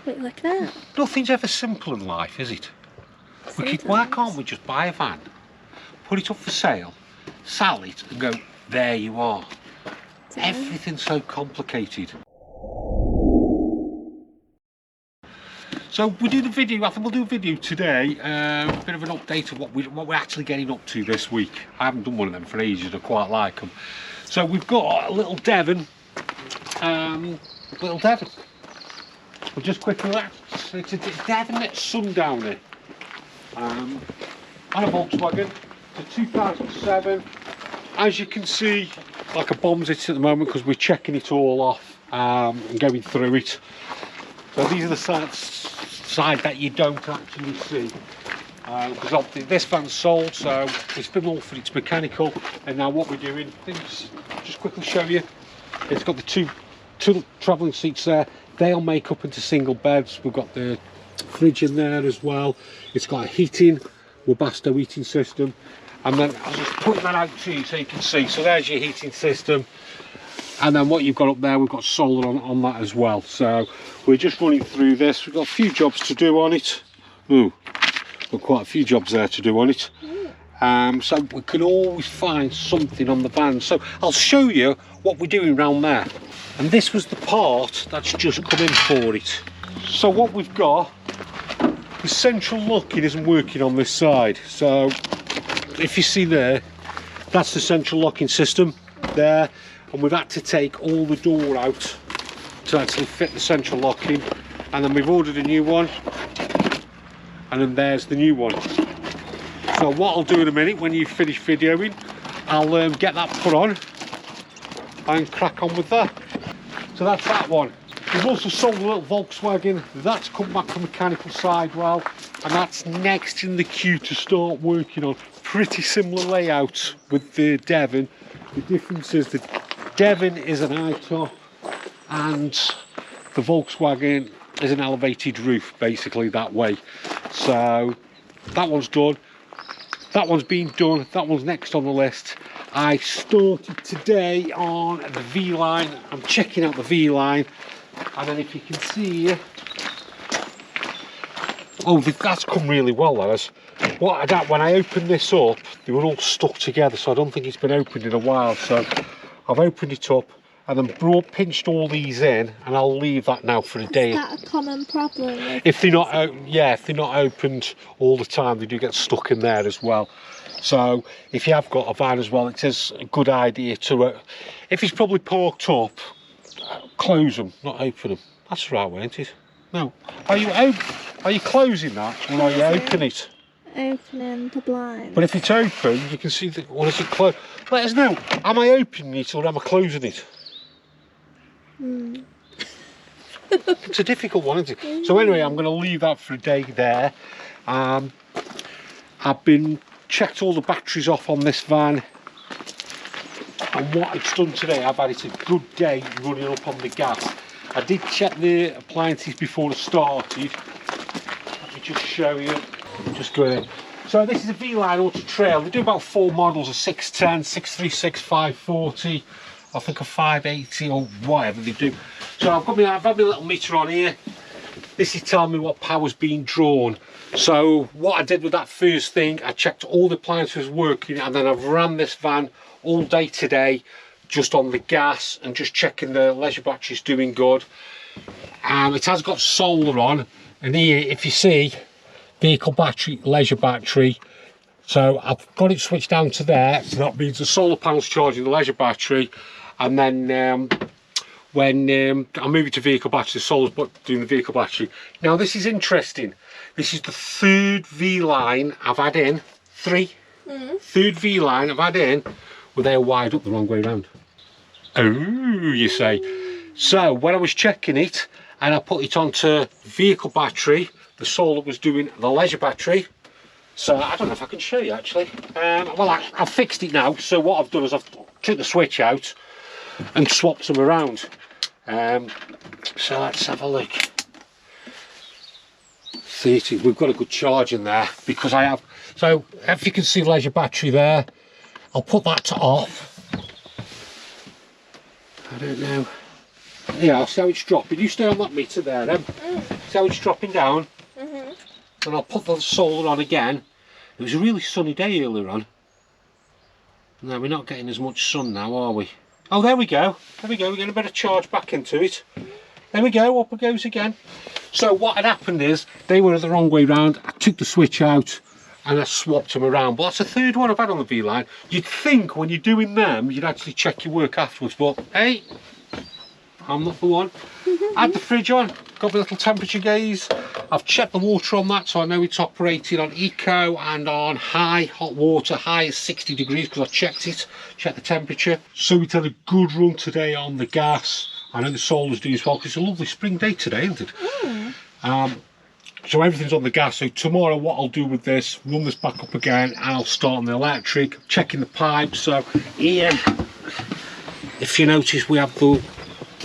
quick like that. Nothing's ever simple in life, is it? Why can't we just buy a van, put it up for sale, sell it and go, there you are. Everything's so complicated. So we do the video, I think we'll do a video today, a bit of an update of what we're actually getting up to this week. I haven't done one of them for ages, I quite like them. So we've got a little Devon, We'll just quickly, it's a Devon Sundowner, and a Volkswagen, it's a 2007. As you can see, like a bombs it at the moment because we're checking it all off and going through it. So these are the side that you don't actually see, because obviously this van's sold, so it's been all for its mechanical. And now what we're doing, just quickly show you, it's got the two travelling seats there. They'll make up into single beds. We've got the fridge in there as well. It's got a heating, Webasto heating system. And then I'll just put that out to you so you can see. So there's your heating system. And then what you've got up there, we've got solar on that as well. So we're just running through this. We've got a few jobs to do on it. Ooh, got quite a few jobs there to do on it. So we can always find something on the van. So I'll show you what we're doing around there. And this was the part that's just come in for it. So what we've got, the central locking isn't working on this side. So if you see there, that's the central locking system there. And we've had to take all the door out to actually fit the central locking. And then we've ordered a new one. And then there's the new one. So what I'll do in a minute, when you finish videoing, I'll get that put on and crack on with that. So that's that one. We've also sold a little Volkswagen. That's come back from mechanical side well, and that's next in the queue to start working on. Pretty similar layout with the Devon. The difference is the Devon is an high top and the Volkswagen is an elevated roof, basically that way. So that one's done. That one's been done. That one's next on the list. I started today on the V-line. I'm checking out the V-line, and then if you can see, oh, that's come really well, that is. When I opened this up, they were all stuck together, so I don't think it's been opened in a while. So I've opened it up and then pinched all these in, and I'll leave that now for a day. Is that a common problem? If they're not, if they're not opened all the time, they do get stuck in there as well. So if you have got a van as well, it is a good idea to, if it's probably parked up, close them, not open them. That's the right way, isn't it? No. Are you closing that, or are you opening it? Opening the blind. But if it's open, you can see that. What is it closed? Let us know. Am I opening it or am I closing it? It's a difficult one, isn't it? So anyway, I'm going to leave that for a day there. I've been checked all the batteries off on this van, and what it's done today, I've had it a good day running up on the gas. I did check the appliances before I started. Let me just show you. Just go in. So this is a V-Line Auto Trail. They do about 4 models, a 610, 636, 540, I think a 580 or whatever they do. So I've had my little meter on here. This is telling me what power's being drawn. So what I did with that first thing, I checked all the appliances working, and then I've ran this van all day today just on the gas and just checking the leisure battery's doing good. It has got solar on, and here if you see, vehicle battery, leisure battery. So I've got it switched down to there, so that means the solar panel's charging the leisure battery, and then when I move it to vehicle battery, the solar's doing the vehicle battery. Now this is interesting. This is the third V-line I've had in, third V-line I've had in, well, they're wired up the wrong way around. Oh, you say. So when I was checking it and I put it onto vehicle battery, the solar was doing the leisure battery. So I don't know if I can show you actually. Well, I've fixed it now. So what I've done is I've took the switch out and swapped them around. So let's have a look. 30, we've got a good charge in there because I have. So if you can see leisure battery there, I'll put that to off. I don't know. Yeah, I'll see how it's dropping. You stay on that meter there then. See how it's dropping down? Mhm. And I'll put the solar on again. It was a really sunny day earlier on. No, we're not getting as much sun now, are we? Oh, there we go. There we go. We're getting a bit of charge back into it. There we go. Up it goes again. So what had happened is they were the wrong way round. I took the switch out and I swapped them around. But that's the third one I've had on the V-line. You'd think when you're doing them, you'd actually check your work afterwards. But hey, I'm not the one. I had the fridge on, got my little temperature gauge. I've checked the water on that, so I know it's operating on eco and on high hot water. High is 60 degrees because I checked it, checked the temperature. So we had a good run today on the gas. I know the solar's doing as well because it's a lovely spring day today, isn't it? Mm. So everything's on the gas. So tomorrow what I'll do with this, run this back up again and I'll start on the electric, checking the pipes. So here, if you notice, we have the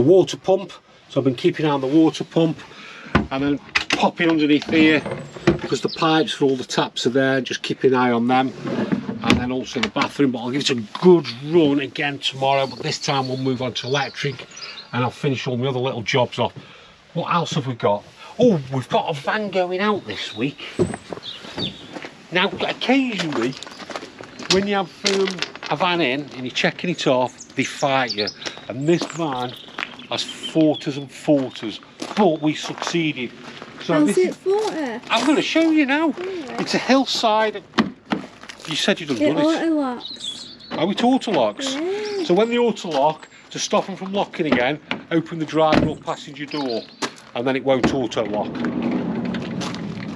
water pump. So I've been keeping an eye on the water pump and then popping underneath here because the pipes for all the taps are there, just keep an eye on them. And then also the bathroom, but I'll give it a good run again tomorrow, but this time we'll move on to electric and I'll finish all my other little jobs off. What else have we got? Oh, we've got a van going out this week. Now occasionally when you have a van in and you're checking it off, they fight you, and this van has 40s and 40s, but we succeeded. So how's it 40? I'm going to show you now. It's a hillside. You said you done It it. auto locks. Oh, it auto locks. Yeah. So when the auto lock, to stop them from locking again, open the driver or passenger door, and then it won't auto lock.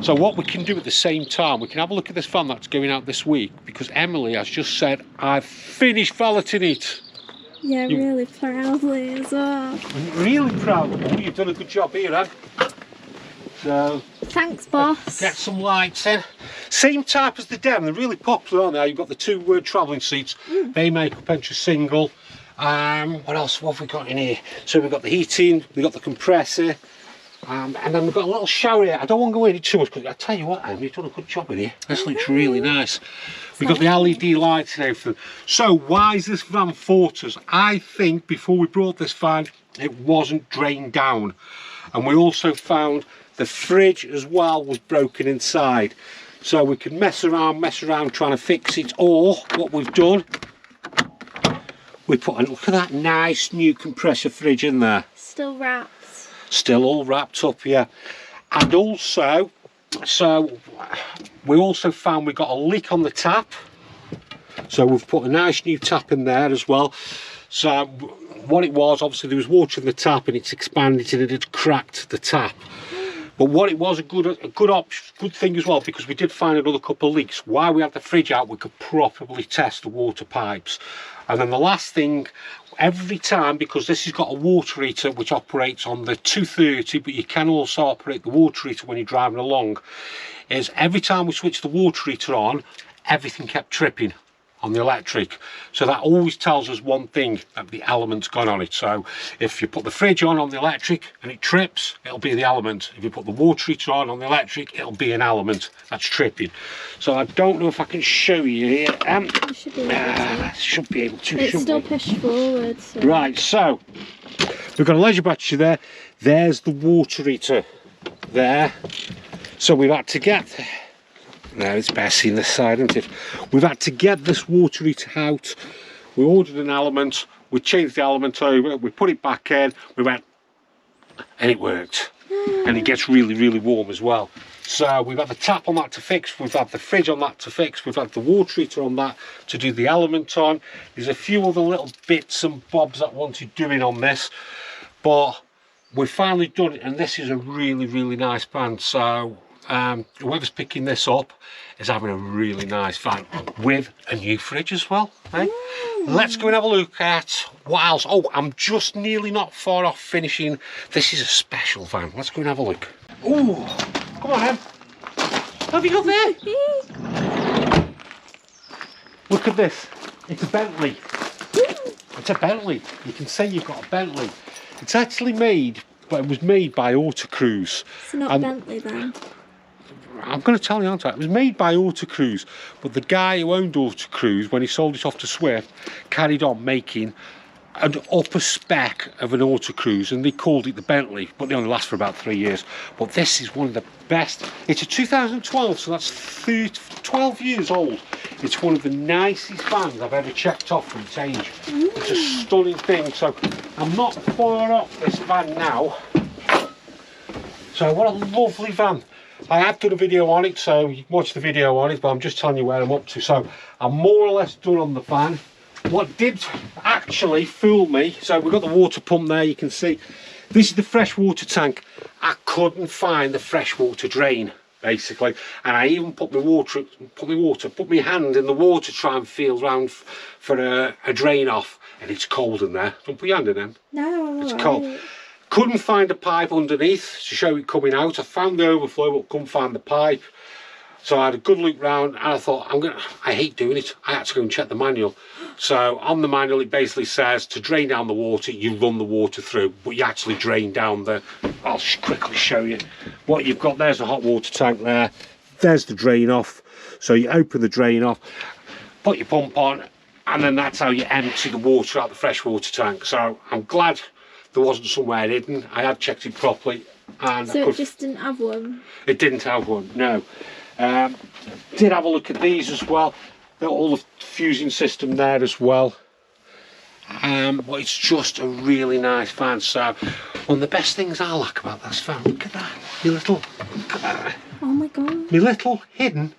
So what we can do at the same time, we can have a look at this van that's going out this week, because Emily has just said, I've finished valeting it. Yeah, really proudly as well. Really proud of you. You've done a good job here, Ed. So thanks, boss. Get some lights in. Same type as the Dem, they're really popular, aren't they? You've got the two travelling seats. They make up into a single. What else have we got in here? So we've got the heating, we've got the compressor, and then we've got a little shower here. I don't want to go in it too much because I tell you what, Em, you've done a good job in here. This looks really nice. We've got the LED lights and everything. So why is this van Forters? I think before we brought this van, it wasn't drained down. And we also found the fridge as well was broken inside. So we could mess around trying to fix it, or what we've done, we put a look at that nice new compressor fridge in there. Still wrapped. Still all wrapped up here. And also, so we also found we got a leak on the tap. So we've put a nice new tap in there as well. So what it was, obviously there was water in the tap and it's expanded and it had cracked the tap. But what it was, a good thing as well, because we did find another couple of leaks. While we had the fridge out, we could properly test the water pipes. And then the last thing, every time, because this has got a water heater which operates on the 230, but you can also operate the water heater when you're driving along, is every time we switch the water heater on, everything kept tripping on the electric. So that always tells us one thing, that the element's gone on it. So if you put the fridge on the electric and it trips, it'll be the element. If you put the water heater on the electric, it'll be an element that's tripping. So I don't know if I can show you here. You should be able to. Should be able to. It's still pushed forward. So. Right, so we've got a leisure battery there. There's the water heater there. So we've had to get, now it's better seeing this side, isn't it? We've had to get this water heater out. We ordered an element, we changed the element over, we put it back in, we went, and it worked. And it gets really, really warm as well. So we've had the tap on that to fix, we've had the fridge on that to fix, we've had the water heater on that to do the element on. There's a few other little bits and bobs that wanted doing on this, but we've finally done it, and this is a really, really nice van. So whoever's picking this up is having a really nice van with a new fridge as well. Eh? Let's go and have a look at what else. Oh, I'm just nearly not far off finishing. This is a special van. Let's go and have a look. Oh, come on, Em. What have you got there? Look at this. It's a Bentley. It's a Bentley. You can say you've got a Bentley. It's actually made, but it was made by Autocruise. It's not Bentley then. I'm going to tell you, aren't I? It was made by Autocruise, but the guy who owned Autocruise, when he sold it off to Swift, carried on making an upper spec of an autocruise, and they called it the Bentley, but they only last for about 3 years. But this is one of the best. It's a 2012, so that's 12 years old. It's one of the nicest vans I've ever checked off for its age. It's a stunning thing. So I'm not far off this van now. So what a lovely van. I have done a video on it, so you can watch the video on it, but I'm just telling you where I'm up to. So I'm more or less done on the van. What did actually fool me, so we've got the water pump there, you can see. This is the freshwater tank. I couldn't find the freshwater drain, basically. And I even put my hand in the water to try and feel around for a drain off. And it's cold in there. Don't put your hand in them. No, it's cold. Couldn't find a pipe underneath to show it coming out. I found the overflow, but couldn't find the pipe. So I had a good look round, and I thought, I hate doing it. I had to go and check the manual. So on the manual, it basically says to drain down the water, you run the water through, but you actually drain down the, I'll just quickly show you what you've got. There's a hot water tank there. There's the drain off. So you open the drain off, put your pump on, and then that's how you empty the water out the freshwater tank. So I'm glad there wasn't somewhere hidden. I had checked it properly. And so it just didn't have one? It didn't have one, no. Did have a look at these as well. They're all the fusing system there as well. But it's just a really nice van. So one of the best things I like about this van, look at that, my little, look at that. Oh my god. My little hidden.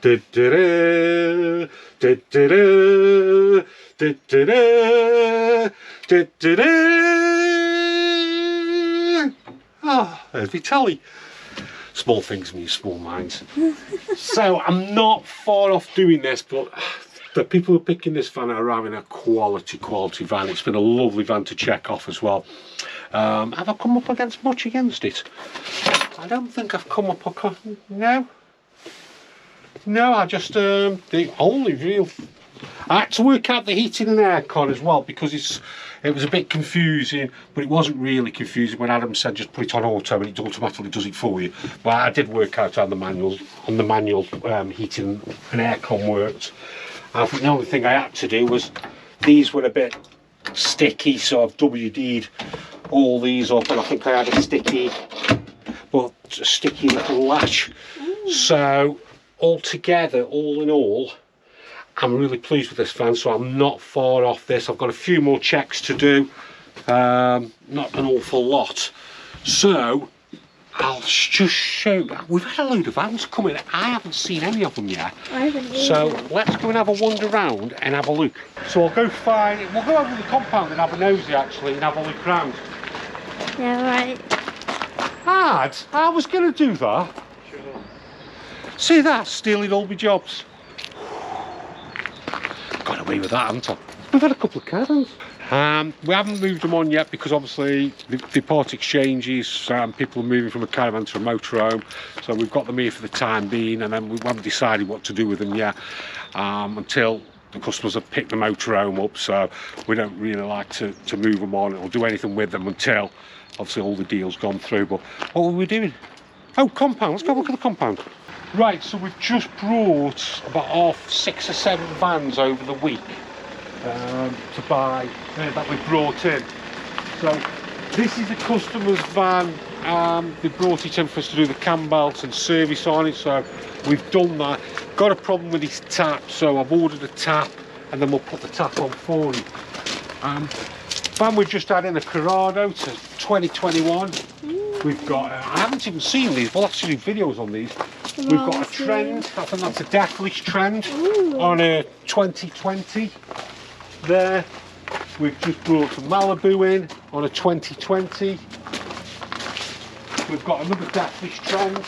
Da-da-da, da-da-da, da-da-da, da-da-da. Oh, there's my telly. Small things mean small minds. So I'm not far off doing this, but the people who are picking this van are having a quality van. It's been a lovely van to check off as well. Have I come up against much against it? I don't think I've come up against, no, I just the only real, I had to work out the heating and aircon as well, because it was a bit confusing, but it wasn't really confusing when Adam said just put it on auto and it automatically does it for you. But I did work out on the manual heating and aircon worked. And I think the only thing I had to do was, these were a bit sticky, so I've WD'd all these up, and I think I had a sticky little latch. So altogether, all in all, I'm really pleased with this van, so I'm not far off this. I've got a few more checks to do, not an awful lot. So I'll just show, we've had a load of vans coming. I haven't seen any of them yet. I haven't either. So let's go and have a wander around and have a look. So we'll go over the compound and have a nosy actually and have a look round. Yeah, right. I was going to do that. See that, stealing all my jobs. Got away with that, haven't I? We've had a couple of caravans. We haven't moved them on yet because obviously the part exchanges, people are moving from a caravan to a motorhome, so we've got them here for the time being, and then we haven't decided what to do with them yet until the customers have picked the motorhome up. So we don't really like to move them on or do anything with them until obviously all the deals gone through. But what were we doing? Oh, compound. Let's go look at the compound. Right, so we've just brought about 6 or 7 vans over the week to buy, that we brought in. So this is a customer's van. They brought it in for us to do the cam belt and service on it, so we've done that. Got a problem with his tap, so I've ordered a tap and then we'll put the tap on for him. Van we've just had in a Corrado to 2021. We've got, I haven't even seen these, we'll actually do videos on these. We've got a Trend, I think that's a Deathwish Trend. Ooh. On a 2020 there. We've just brought a Malibu in on a 2020. We've got another Deathwish Trend.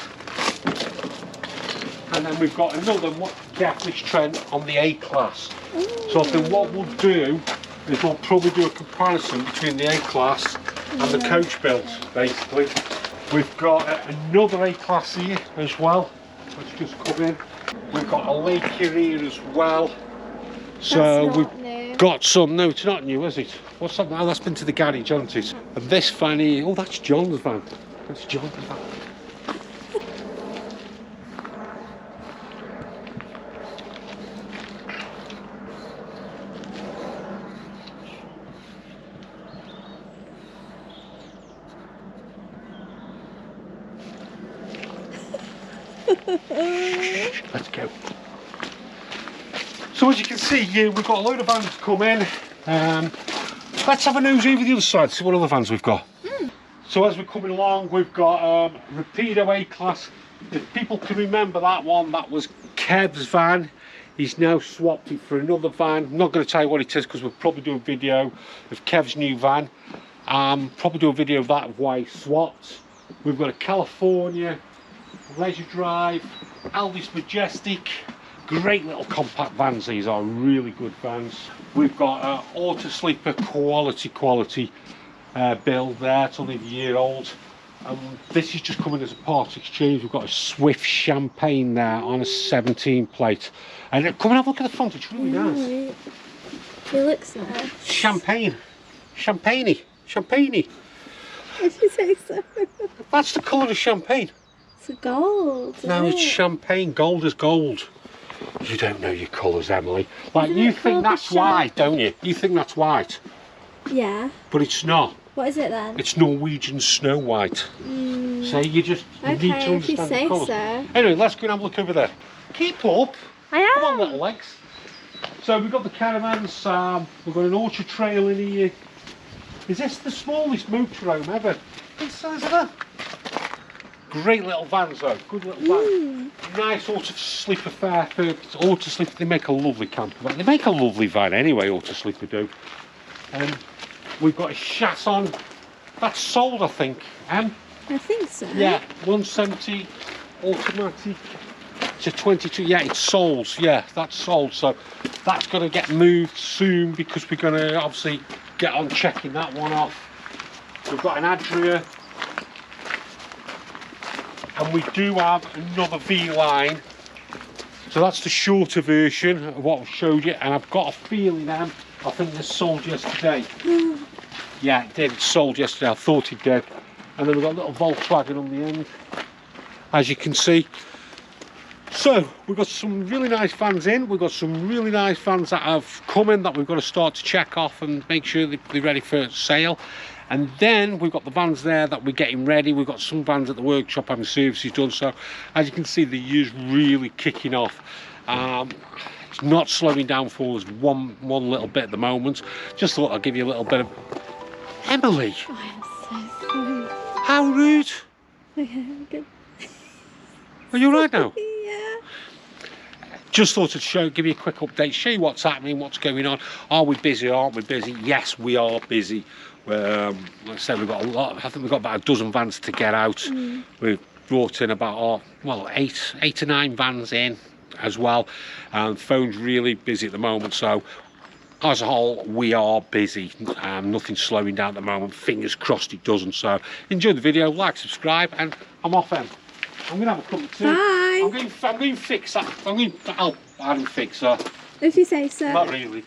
And then we've got another Deathwish Trend on the A-Class. So I think what we'll do is we'll probably do a comparison between the A-Class and the coach built, basically. We've got another A-Class here as well, that's just come in. We've got a Laker here as well. So we've got some, no it's not new is it? What's that? Oh, that's been to the garage, hasn't it? And this van here, oh that's John's van. That's John's van. Let's go. So as you can see here, we've got a load of vans coming. Let's have a nose over the other side, see what other vans we've got. So as we're coming along, we've got Rapido A-Class. If people can remember that one, that was Kev's van. He's now swapped it for another van. I'm not going to tell you what it is because we'll probably do a video of Kev's new van. Probably do a video of that, of why he swapped. We've got a California, Leisure Drive, Alde's Majestic. Great little compact vans, these are really good vans. We've got auto sleeper quality build there, it's only a year old. This is just coming as a part exchange. We've got a Swift Champagne there on a 17 plate. And come and have a look at the front, it's really nice. It looks nice. Champagne. Champagne. Did you say so? That's the colour of champagne. It's gold. No, it's champagne. Gold is gold. You don't know your colours, Emily. Like, you think that's white, don't you? You think that's white. Yeah. But it's not. What is it then? It's Norwegian snow white. So you need to understand the colours. So. Anyway, let's go and have a look over there. Keep up. I am. Come on, little legs. So we've got the caravans. We've got an Ultra Trail in here. Is this the smallest motorhome ever? This size of that? Great little vans though, good little van. Nice auto sleeper fare for auto sleeper. They make a lovely camper van. They make a lovely van anyway, auto sleeper do. We've got a chassis. That's sold, I think. I think so. Yeah, 170 automatic to 22. Yeah, it's sold. Yeah, that's sold. So that's going to get moved soon because we're going to obviously get on checking that one off. We've got an Adria. And we do have another V-line. So that's the shorter version of what I've showed you. And I've got a feeling, I think this sold yesterday. Yeah, it did. It sold yesterday. I thought it did. And then we've got a little Volkswagen on the end, as you can see. So we've got some really nice vans in. We've got some really nice vans that have come in that we've got to start to check off and make sure they're ready for sale. And then we've got the vans there that we're getting ready. We've got some vans at the workshop having services done. So as you can see, the year's really kicking off. It's not slowing down for us one little bit at the moment. Just thought I'd give you a little bit of... Emily! Oh, I'm so sorry. How rude! Okay, I'm good. Are you alright now? Yeah. Just thought I'd give you a quick update, show you what's happening, what's going on. Are we busy? Aren't we busy? Yes, we are busy. Like I said, we've got a lot. I think we've got about a dozen vans to get out. We've brought in about eight to nine vans in as well. The phone's really busy at the moment. So as a whole, we are busy. Nothing's slowing down at the moment. Fingers crossed it doesn't. So enjoy the video, like, subscribe, and I'm off then. I'm gonna have a cup of tea. Bye. I'm going to fix that. I'm going to help Adam fix that. If you say so. Not really.